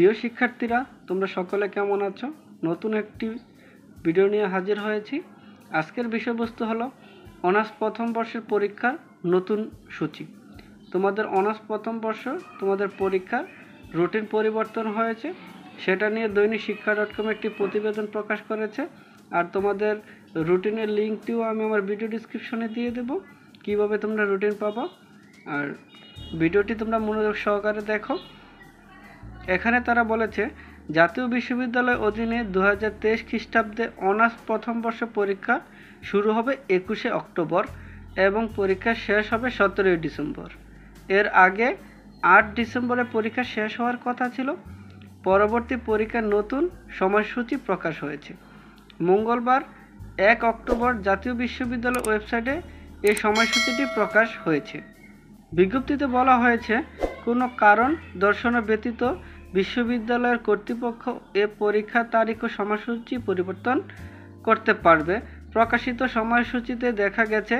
প্রিয় শিক্ষার্থীরা, তোমরা সকলে কেমন আছো? নতুন একটি ভিডিও নিয়ে হাজির হয়েছি। আজকের বিষয়বস্তু হলো অনার্স প্রথম বর্ষের পরীক্ষার নতুন সূচি। তোমাদের অনার্স প্রথম বর্ষ তোমাদের পরীক্ষার রুটিন পরিবর্তন হয়েছে, সেটা নিয়ে দৈনিক শিক্ষা .com একটি প্রতিবেদন প্রকাশ করেছে। আর তোমাদের রুটিনের লিঙ্কটিও আমি আমার ভিডিও ডিসক্রিপশনে দিয়ে দেব, কিভাবে তোমরা রুটিন পাবো। আর ভিডিওটি তোমরা মনোযোগ সহকারে দেখো। এখানে তারা বলেছে, জাতীয় বিশ্ববিদ্যালয় অধীনে 2023 খ্রিস্টাব্দে অনার্স প্রথম বর্ষ পরীক্ষা শুরু হবে 21শে অক্টোবর এবং পরীক্ষা শেষ হবে 17ই ডিসেম্বর। এর আগে 8 ডিসেম্বরে পরীক্ষা শেষ হওয়ার কথা ছিল। পরবর্তী পরীক্ষার নতুন সময়সূচি প্রকাশ হয়েছে। মঙ্গলবার 1 অক্টোবর জাতীয় বিশ্ববিদ্যালয় ওয়েবসাইটে এই সময়সূচিটি প্রকাশ হয়েছে। বিজ্ঞপ্তিতে বলা হয়েছে, কোনো কারণ দর্শানো ব্যতীত বিশ্ববিদ্যালয়ের কর্তৃপক্ষ এ পরীক্ষার তারিখ ও সময়সূচি পরিবর্তন করতে পারবে। প্রকাশিত সময়সূচিতে দেখা গেছে,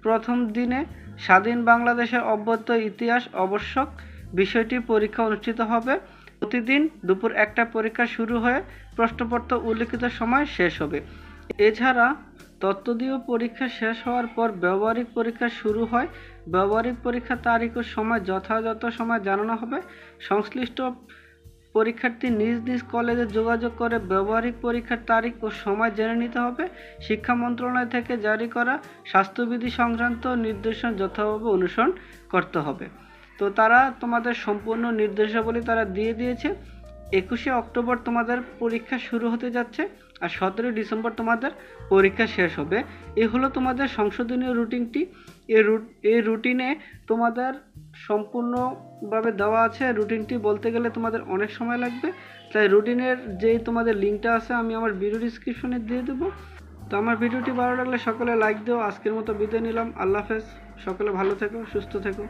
প্রথম দিনে স্বাধীন বাংলাদেশের অব্যন্ত ইতিহাস আবশ্যক বিষয়টি পরীক্ষা অনুষ্ঠিত হবে। প্রতিদিন দুপুর 1টায় পরীক্ষা শুরু হয়ে প্রশ্নপত্র উল্লিখিত সময় শেষ হবে। এছাড়া তত্ত্বদীয় পরীক্ষা শেষ হওয়ার পর ব্যবহারিক পরীক্ষা শুরু হয়। ব্যবহারিক পরীক্ষার তারিখ ও সময় যথাযথ সময় জানানো হবে। সংশ্লিষ্ট পরীক্ষার্থী নিজ নিজ কলেজে যোগাযোগ করে ব্যবহারিক পরীক্ষার তারিখ ও সময় জেনে নিতে হবে। শিক্ষা মন্ত্রণালয় থেকে জারি করা স্বাস্থ্যবিধি সংক্রান্ত নির্দেশনা যথাভাবে অনুসরণ করতে হবে। তো তারা তোমাদের সম্পূর্ণ নির্দেশাবলী তারা দিয়ে দিয়েছে। 21শে অক্টোবর তোমাদের পরীক্ষা শুরু হতে যাচ্ছে আর 17ই ডিসেম্বর তোমাদের পরীক্ষা শেষ হবে। এই হলো তোমাদের সংশোধনীয় রুটিনটি। এই রুটিনে তোমাদের সম্পূর্ণভাবে দেওয়া আছে। রুটিনটি বলতে গেলে তোমাদের অনেক সময় লাগবে, তাই রুটিনের যেই তোমাদের লিঙ্কটা আছে আমি আমার ভিডিও ডিসক্রিপশনে দিয়ে দেবো। তো আমার ভিডিওটি ভালো লাগলে সকলে লাইক দিও। আজকের মতো বিদায় নিলাম। আল্লাহ হাফেজ। সকলে ভালো থেকো, সুস্থ থেকো।